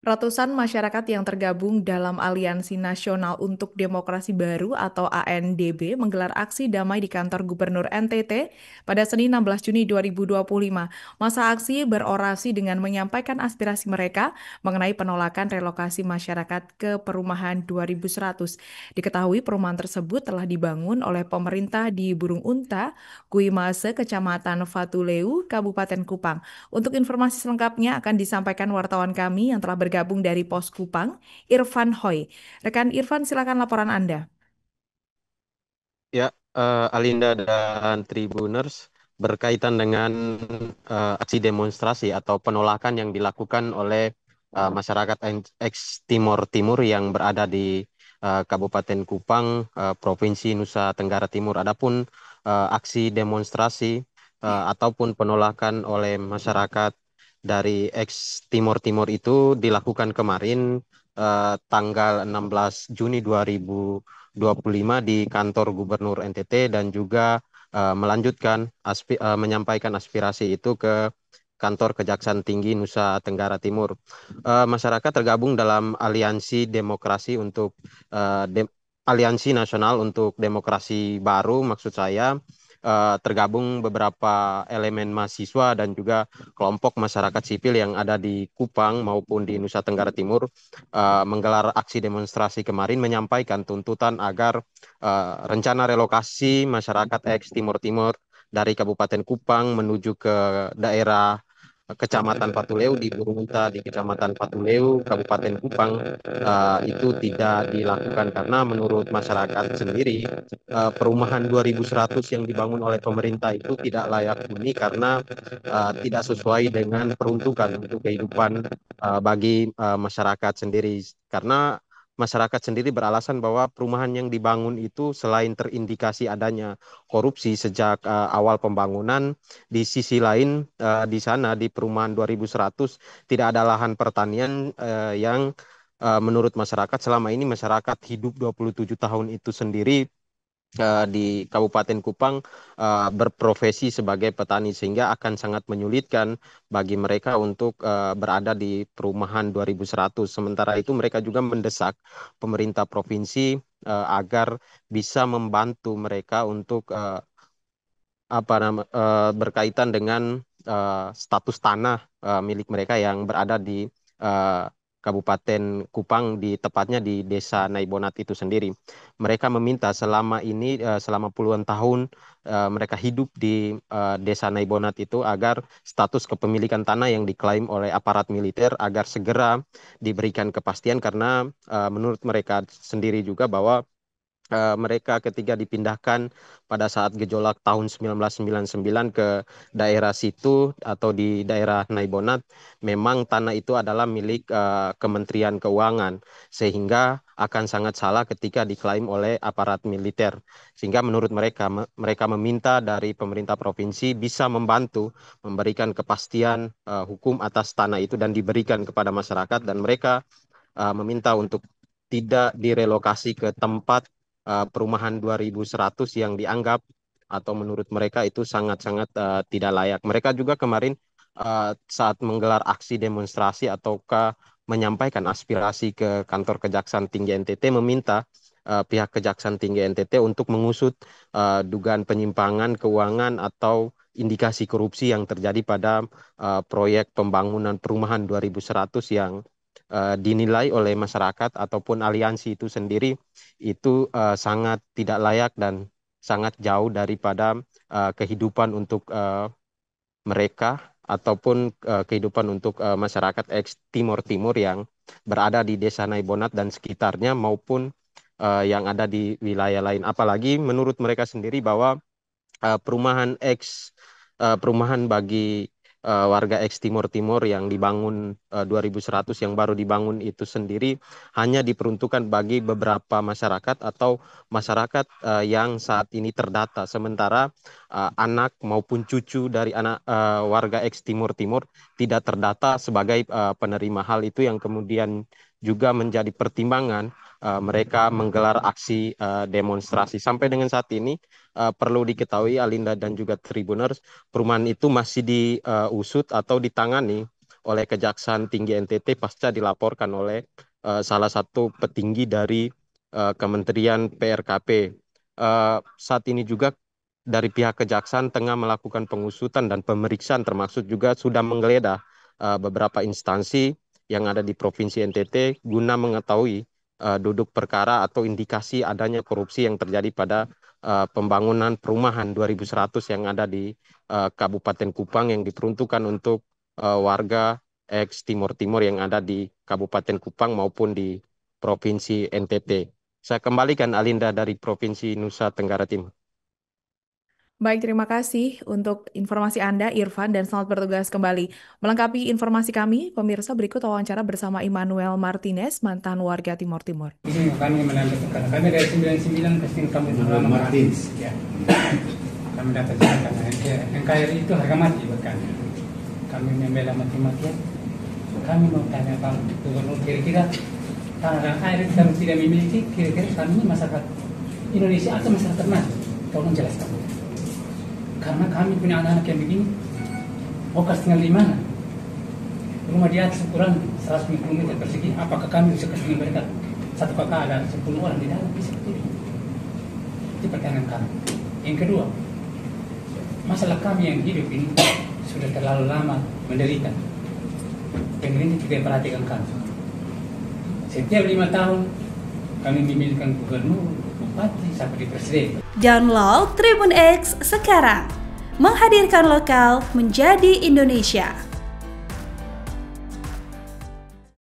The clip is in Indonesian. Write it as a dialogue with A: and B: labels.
A: Ratusan masyarakat yang tergabung dalam Aliansi Nasional untuk Demokrasi Baru atau ANDB menggelar aksi damai di kantor Gubernur NTT pada Senin 16 Juni 2025. Masa aksi berorasi dengan menyampaikan aspirasi mereka mengenai penolakan relokasi masyarakat ke perumahan 2100. Diketahui perumahan tersebut telah dibangun oleh pemerintah di Burung Unta, Kuimase, Kecamatan Fatuleu, Kabupaten Kupang. Untuk informasi selengkapnya akan disampaikan wartawan kami yang telah bergabung dari Pos Kupang, Irfan Hoy. Rekan Irfan, silakan laporan Anda.
B: Ya, Alinda dan Tribuners berkaitan dengan aksi demonstrasi atau penolakan yang dilakukan oleh masyarakat ex Timor Timur yang berada di Kabupaten Kupang, Provinsi Nusa Tenggara Timur. Adapun aksi demonstrasi ataupun penolakan oleh masyarakat dari ex Timor Timur itu dilakukan kemarin tanggal 16 Juni 2025 di kantor Gubernur NTT dan juga melanjutkan menyampaikan aspirasi itu ke kantor Kejaksaan Tinggi Nusa Tenggara Timur. Masyarakat tergabung dalam Aliansi Demokrasi untuk Aliansi Nasional untuk Demokrasi Baru, maksud saya tergabung beberapa elemen mahasiswa dan juga kelompok masyarakat sipil yang ada di Kupang maupun di Nusa Tenggara Timur menggelar aksi demonstrasi kemarin menyampaikan tuntutan agar rencana relokasi masyarakat ex Timur Timur dari Kabupaten Kupang menuju ke daerah Kecamatan Patuleu di Burungunta di Kecamatan Patuleu Kabupaten Kupang itu tidak dilakukan karena menurut masyarakat sendiri perumahan 2100 yang dibangun oleh pemerintah itu tidak layak huni karena tidak sesuai dengan peruntukan untuk kehidupan bagi masyarakat sendiri karena masyarakat sendiri beralasan bahwa perumahan yang dibangun itu selain terindikasi adanya korupsi sejak awal pembangunan, di sisi lain di sana di perumahan 2100 tidak ada lahan pertanian yang menurut masyarakat selama ini masyarakat hidup 27 tahun itu sendiri di Kabupaten Kupang berprofesi sebagai petani sehingga akan sangat menyulitkan bagi mereka untuk berada di perumahan 2100. Sementara itu mereka juga mendesak pemerintah provinsi agar bisa membantu mereka untuk berkaitan dengan status tanah milik mereka yang berada di eh, Kabupaten Kupang tepatnya di Desa Naibonat itu sendiri. Mereka meminta selama ini selama puluhan tahun mereka hidup di Desa Naibonat itu agar status kepemilikan tanah yang diklaim oleh aparat militer agar segera diberikan kepastian karena menurut mereka sendiri juga bahwa mereka ketika dipindahkan pada saat gejolak tahun 1999 ke daerah situ atau di daerah Naibonat, memang tanah itu adalah milik Kementerian Keuangan, sehingga akan sangat salah ketika diklaim oleh aparat militer. Sehingga menurut mereka, mereka meminta dari pemerintah provinsi bisa membantu memberikan kepastian hukum atas tanah itu dan diberikan kepada masyarakat dan mereka meminta untuk tidak direlokasi ke tempat perumahan 2100 yang dianggap atau menurut mereka itu sangat-sangat tidak layak. Mereka juga kemarin saat menggelar aksi demonstrasi ataukah menyampaikan aspirasi ke kantor Kejaksaan Tinggi NTT meminta pihak Kejaksaan Tinggi NTT untuk mengusut dugaan penyimpangan keuangan atau indikasi korupsi yang terjadi pada proyek pembangunan perumahan 2100 yang dinilai oleh masyarakat ataupun aliansi itu sendiri itu sangat tidak layak dan sangat jauh daripada kehidupan untuk mereka ataupun kehidupan untuk masyarakat ex Timor Timur yang berada di Desa Naibonat dan sekitarnya maupun yang ada di wilayah lain. Apalagi menurut mereka sendiri bahwa perumahan bagi warga ex Timor Timur yang dibangun 2100 yang baru dibangun itu sendiri hanya diperuntukkan bagi beberapa masyarakat atau masyarakat yang saat ini terdata sementara anak maupun cucu dari anak warga ex Timor Timur tidak terdata sebagai penerima hal itu yang kemudian juga menjadi pertimbangan mereka menggelar aksi demonstrasi sampai dengan saat ini perlu diketahui Alinda dan juga Tribuners, perumahan itu masih diusut atau ditangani oleh Kejaksaan Tinggi NTT pasca dilaporkan oleh salah satu petinggi dari Kementerian PRKP. Saat ini juga dari pihak Kejaksaan tengah melakukan pengusutan dan pemeriksaan, termasuk juga sudah menggeledah beberapa instansi yang ada di Provinsi NTT guna mengetahui duduk perkara atau indikasi adanya korupsi yang terjadi pada pembangunan perumahan 2100 yang ada di Kabupaten Kupang yang diperuntukkan untuk warga ex Timur Timur yang ada di Kabupaten Kupang maupun di Provinsi NTT. Saya kembalikan Alinda dari Provinsi Nusa Tenggara Timur.
A: Baik, terima kasih untuk informasi Anda, Irfan, dan selamat bertugas kembali. Melengkapi informasi kami, pemirsa berikut wawancara bersama Immanuel Martinez, mantan warga Timur Timur.
C: Ini kami menandakan, kami dari 99 pasti kami selama Martins. Ya. Kami dapat jalan NKRI itu harga mati buat kami. Kami membela mati-matian. Kami mau tanya Pak Gubernur, kira-kira tanah dan air kita tidak memiliki, kira-kira kami masyarakat Indonesia atau masyarakat mana? Tolong jelaskan. Karena kami punya anak-anak yang begini, Okas tinggal di mana? Rumah di atas ukuran 150 meter persegi, apakah kami bisa kasih mereka satu kakak ada 10 orang di dalam? Bisa betul. Itu pertanyaan kami. Yang kedua, masalah kami yang hidup ini sudah terlalu lama menderita. Pemerintah tidak perhatikan kami. Setiap 5 tahun kami memilihkan gubernur, bupati, sampai di presiden.
D: Download Tribun X sekarang, menghadirkan lokal menjadi Indonesia.